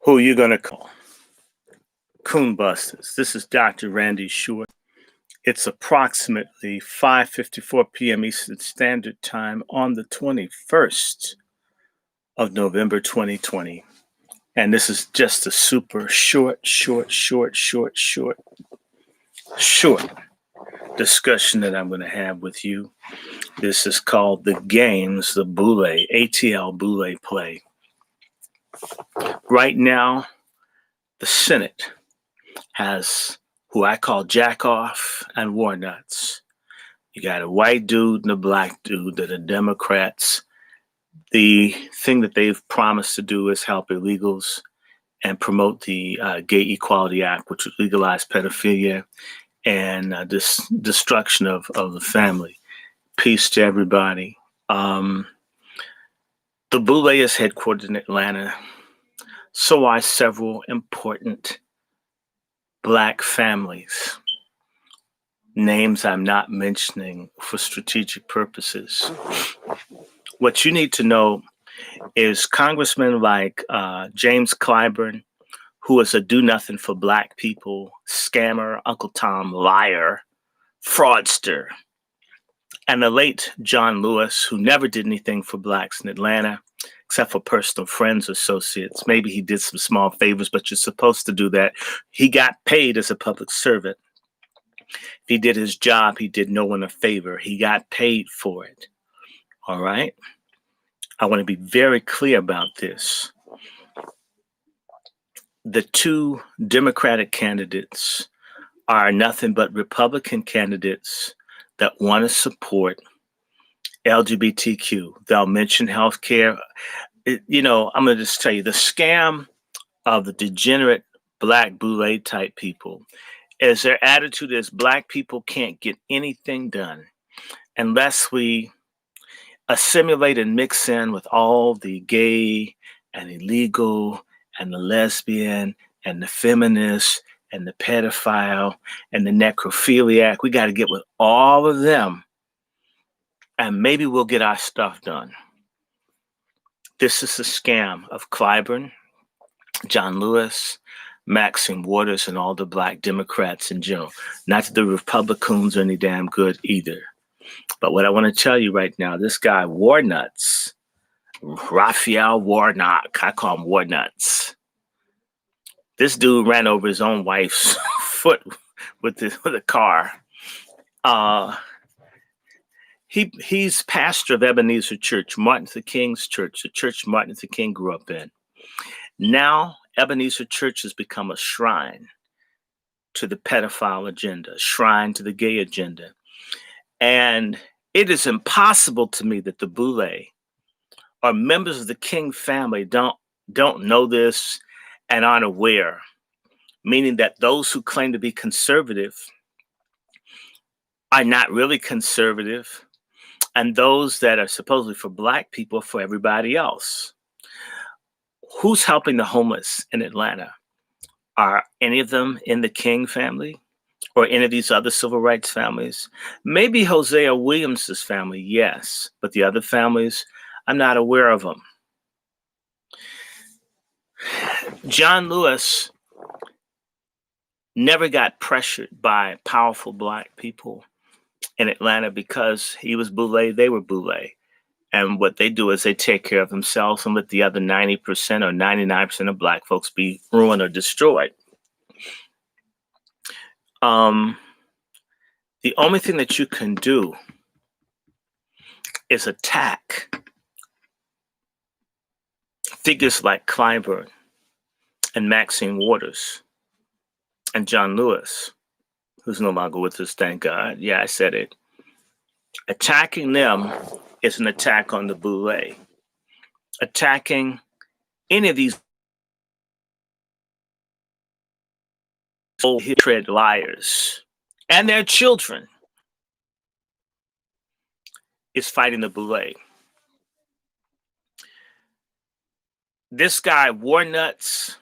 Who you gonna call? Coon Busters. This is Dr. Randy Short. It's approximately 5:54 p.m. Eastern Standard Time on the 21st of November 2020. And this is just a super short discussion that I'm going to have with you. This is called the games, the Boule, ATL Boule play. Right now, the Senate has who I call jack off and war nuts. You got a white dude and a black dude that are Democrats. The thing that they've promised to do is help illegals and promote the Gay Equality Act, which would legalize pedophilia and this destruction of the family. Peace to everybody. The Boule is headquartered in Atlanta. So are several important Black families. Names I'm not mentioning for strategic purposes. What you need to know is congressmen like James Clyburn, who is a do-nothing for Black people, scammer, Uncle Tom, liar, fraudster, and the late John Lewis, who never did anything for Blacks in Atlanta, except for personal friends, associates. Maybe he did some small favors, but you're supposed to do that. He got paid as a public servant. If he did his job, he did no one a favor. He got paid for it. All right? I want to be very clear about this. The two Democratic candidates are nothing but Republican candidates that want to support LGBTQ. They'll mention healthcare. I'm going to just tell you the scam of the degenerate Black Boule type people is their attitude is Black people can't get anything done unless we assimilate and mix in with all the gay and illegal and the lesbian and the feminist and the pedophile and the necrophiliac. We got to get with all of them and maybe we'll get our stuff done. This is a scam of Clyburn, John Lewis, Maxine Waters, and all the Black Democrats in general. Not that the Republicans are any damn good either. But what I want to tell you right now, this guy, Warnuts, Raphael Warnock, I call him Warnuts. This dude ran over his own wife's foot with a car. He's pastor of Ebenezer Church, Martin Luther King's church, the church Martin Luther King grew up in. Now, Ebenezer Church has become a shrine to the pedophile agenda, shrine to the gay agenda. And it is impossible to me that the Boule or members of the King family don't know this and aren't aware, meaning that those who claim to be conservative are not really conservative, and those that are supposedly for Black people for everybody else. Who's helping the homeless in Atlanta? Are any of them in the King family or any of these other civil rights families? Maybe Hosea Williams's family, yes, but the other families, I'm not aware of them. John Lewis never got pressured by powerful Black people in Atlanta because he was Boule, they were Boule. And what they do is they take care of themselves and let the other 90% or 99% of Black folks be ruined or destroyed. The only thing that you can do is attack figures like Clyburn and Maxine Waters and John Lewis, who's no longer with us, thank God. Yeah, I said it. Attacking them is an attack on the Boule. Attacking any of these old-tread liars and their children is fighting the Boule. This guy, Warnuts,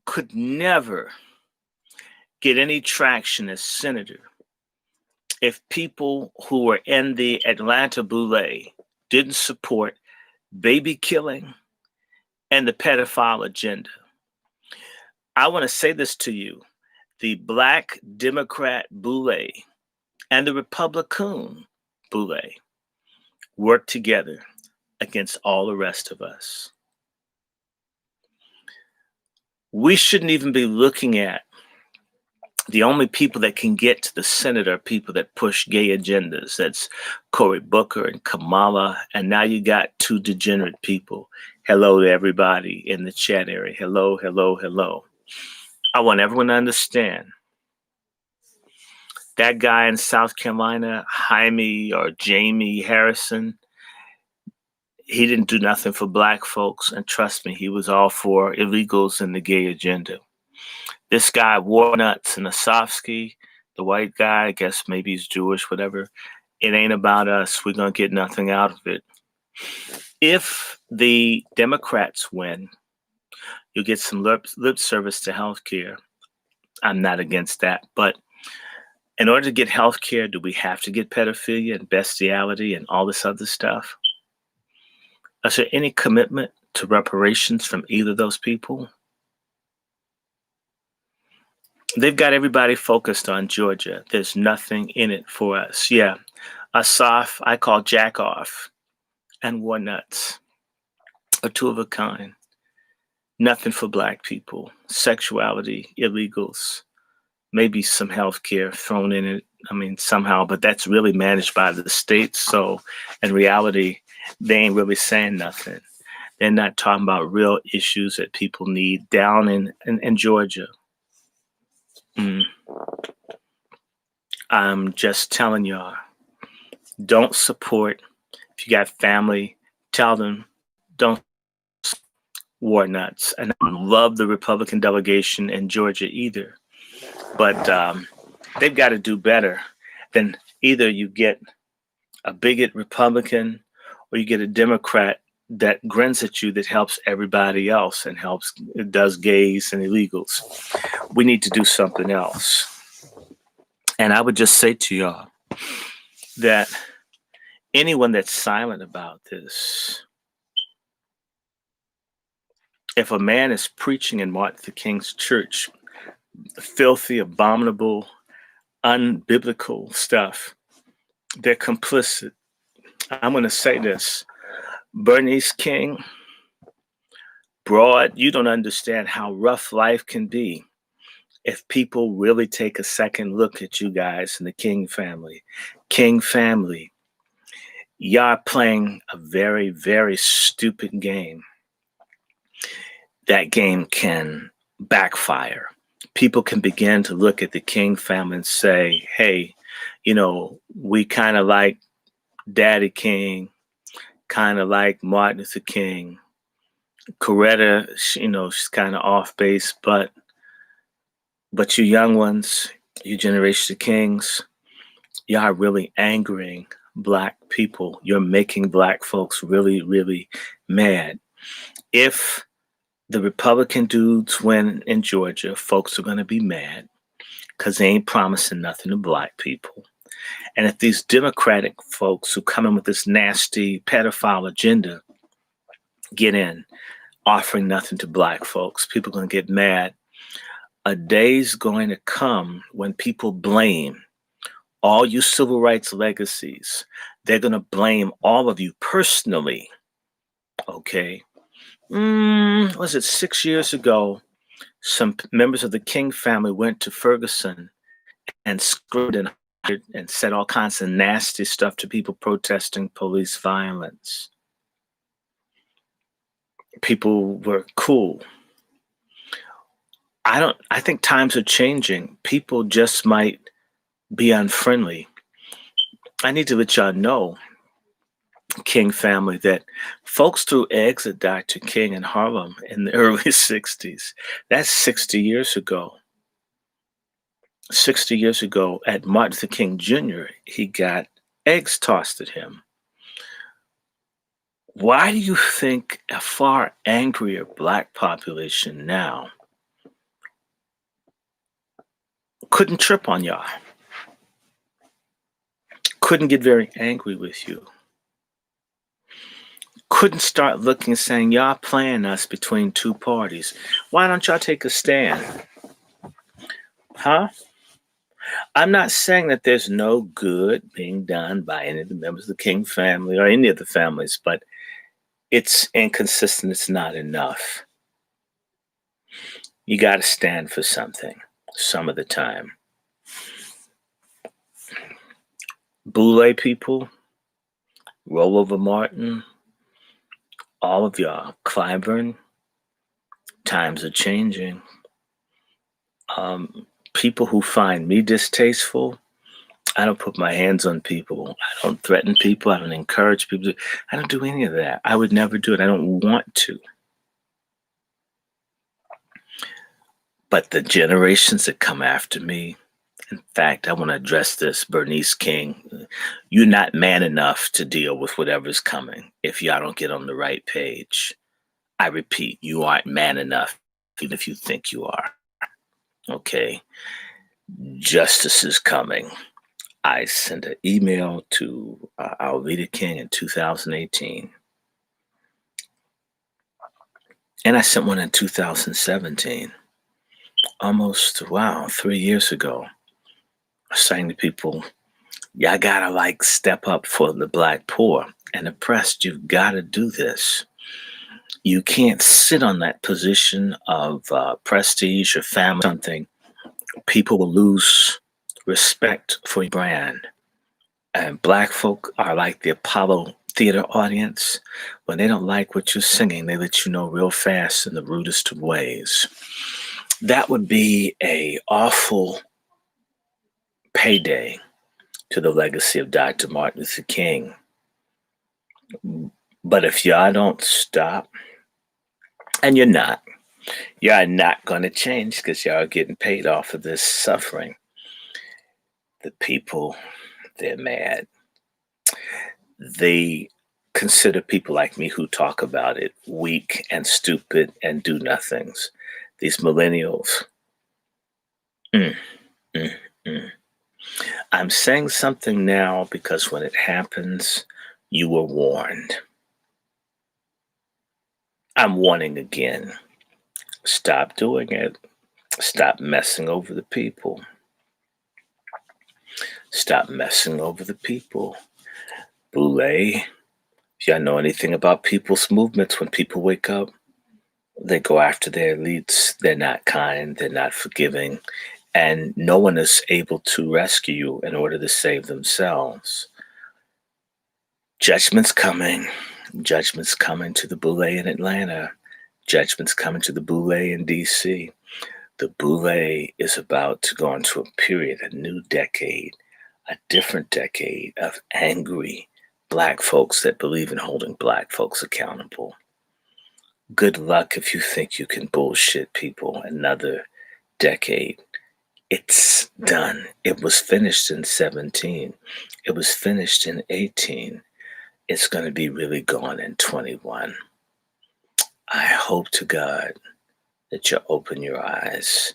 could never get any traction as senator if people who were in the Atlanta Boule didn't support baby killing and the pedophile agenda. I want to say this to you. The Black Democrat Boule and the Republican Boule work together against all the rest of us. We shouldn't even be looking at the only people that can get to the Senate are people that push gay agendas. That's Cory Booker and Kamala. And now you got two degenerate people. Hello to everybody in the chat area. Hello, hello, hello. I want everyone to understand that guy in South Carolina, Jaime or Jamie Harrison, he didn't do nothing for black folks. And trust me, he was all for illegals and the gay agenda. This guy, Warnuts and Asofsky, the white guy, I guess maybe he's Jewish, whatever. It ain't about us. We're going to get nothing out of it. If the Democrats win, you'll get some lip service to healthcare. I'm not against that. But in order to get healthcare, do we have to get pedophilia and bestiality and all this other stuff? Is there any commitment to reparations from either of those people? They've got everybody focused on Georgia. There's nothing in it for us. Yeah, Asaf, I call Jack off, and Warnuts are two of a kind. Nothing for black people. Sexuality, illegals, maybe some health care thrown in it. I mean, somehow, but that's really managed by the states. So in reality, they ain't really saying nothing. They're not talking about real issues that people need down in Georgia. I'm just telling y'all, don't support. If you got family, tell them don't war nuts. And I don't love the Republican delegation in Georgia either. But they've got to do better than either you get a bigot Republican or you get a Democrat that grins at you that helps everybody else and does gays and illegals. We need to do something else. And I would just say to y'all that anyone that's silent about this, if a man is preaching in Martin Luther King's church, filthy, abominable, unbiblical stuff, they're complicit. I'm going to say this. Bernice King, Broad, you don't understand how rough life can be if people really take a second look at you guys in the King family. King family, y'all playing a very, very stupid game. That game can backfire. People can begin to look at the King family and say, hey, we kind of like Daddy King, kind of like Martin Luther King. Coretta, she's kind of off base, but you young ones, you generation of kings, y'all are really angering black people. You're making black folks really, really mad. If the Republican dudes win in Georgia, folks are going to be mad because they ain't promising nothing to black people. And if these Democratic folks who come in with this nasty pedophile agenda get in, offering nothing to black folks, people are going to get mad. A day's going to come when people blame all you civil rights legacies. They're going to blame all of you personally. Okay. Was it 6 years ago? Some members of the King family went to Ferguson and screamed and said all kinds of nasty stuff to people protesting police violence. People were cool. I think times are changing. People just might be unfriendly. I need to let y'all know, King family, that folks threw eggs at Dr. King in Harlem in the early 60s. That's 60 years ago. 60 years ago at Martin Luther King Jr., he got eggs tossed at him. Why do you think a far angrier black population now couldn't trip on y'all? Couldn't get very angry with you? couldn't start looking and saying, y'all playing us between two parties. Why don't y'all take a stand? Huh? I'm not saying that there's no good being done by any of the members of the King family or any of the families, but it's inconsistent. It's not enough. You got to stand for something some of the time. Boule people, Rollover Martin, all of y'all, Clyburn, times are changing. People who find me distasteful, I don't put my hands on people. I don't threaten people. I don't encourage people. I don't do any of that. I would never do it. I don't want to. But the generations that come after me, in fact, I want to address this, Bernice King. You're not man enough to deal with whatever's coming if y'all don't get on the right page. I repeat, you aren't man enough, even if you think you are. Okay? Justice is coming. I sent an email to Alveda King in 2018. And I sent one in 2017. Almost, 3 years ago. Saying to people, y'all gotta step up for the Black poor and oppressed. You've gotta do this. You can't sit on that position of prestige or family, something. People will lose respect for your brand. And Black folk are like the Apollo theater audience. When they don't like what you're singing, they let you know real fast in the rudest of ways. That would be a awful payday to the legacy of Dr. Martin Luther King. But if y'all don't stop, and y'all are not going to change because y'all are getting paid off of this suffering. The people, they're mad. They consider people like me who talk about it weak and stupid and do nothings. These millennials. Mm, mm, mm. I'm saying something now because when it happens, you were warned. I'm warning again. Stop doing it. Stop messing over the people. Stop messing over the people. Boule, if y'all know anything about people's movements, when people wake up, they go after their elites. They're not kind. They're not forgiving. And no one is able to rescue you in order to save themselves. Judgment's coming. Judgment's coming to the Boule in Atlanta. Judgment's coming to the Boule in DC. The Boule is about to go into a period, a new decade, a different decade of angry Black folks that believe in holding Black folks accountable. Good luck if you think you can bullshit people another decade. It's done. It was finished in 17. It was finished in 18. It's going to be really gone in 21. I hope to God that you open your eyes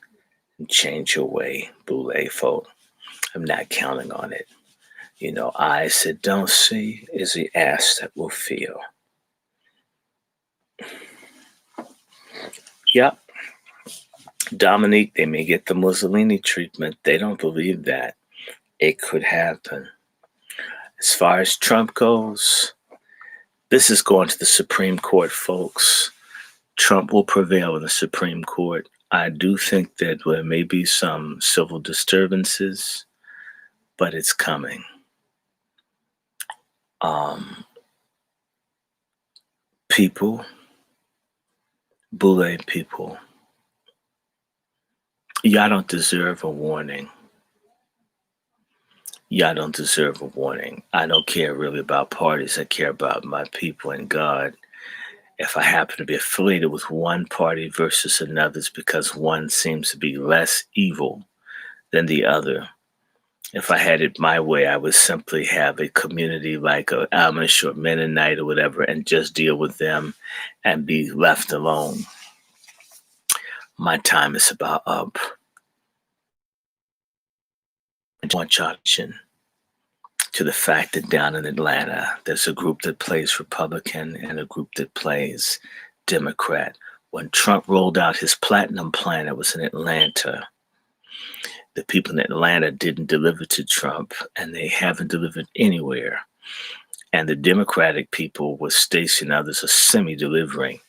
and change your way, Boule folk. I'm not counting on it. Eyes that don't see is the ass that will feel. Yep. Dominique, they may get the Mussolini treatment. They don't believe that. It could happen. As far as Trump goes, this is going to the Supreme Court, folks. Trump will prevail in the Supreme Court. I do think that there may be some civil disturbances, but it's coming. People, Boule people, y'all don't deserve a warning. Y'all don't deserve a warning. I don't care really about parties. I care about my people and God. If I happen to be affiliated with one party versus another, it's because one seems to be less evil than the other. If I had it my way, I would simply have a community like a Amish or Mennonite or whatever and just deal with them and be left alone. My time is about up. I want y'all to to the fact that down in Atlanta, there's a group that plays Republican and a group that plays Democrat. When Trump rolled out his platinum plan, it was in Atlanta. The people in Atlanta didn't deliver to Trump, and they haven't delivered anywhere. And the Democratic people were stationed, others are semi-delivering.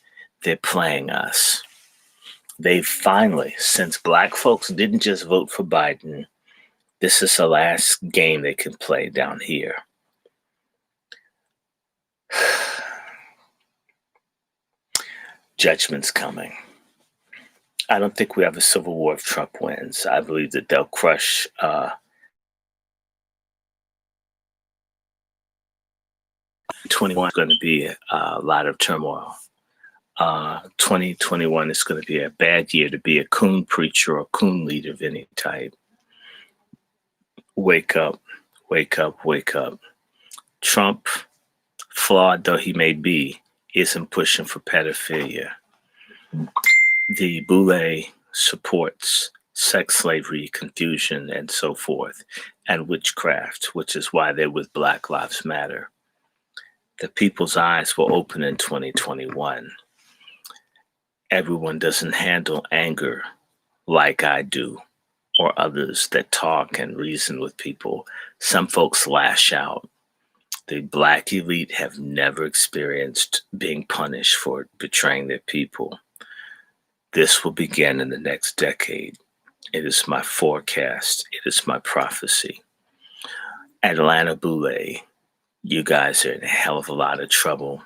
They're playing us. They finally, since black folks didn't just vote for Biden, this is the last game they can play down here. Judgment's coming. I don't think we have a civil war if Trump wins. I believe that they'll crush 21 is going to be a lot of turmoil. 2021 is going to be a bad year to be a coon preacher or coon leader of any type. Wake up, wake up, wake up. Trump, flawed though he may be, isn't pushing for pedophilia. The Boule supports sex slavery, confusion, and so forth, and witchcraft, which is why they're with Black Lives Matter. The people's eyes will open in 2021. Everyone doesn't handle anger like I do, or others that talk and reason with people. Some folks lash out. The Black elite have never experienced being punished for betraying their people. This will begin in the next decade. It is my forecast. It is my prophecy. Atlanta Boule, you guys are in a hell of a lot of trouble.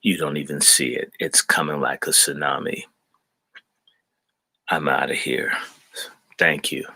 You don't even see it. It's coming like a tsunami. I'm out of here. Thank you.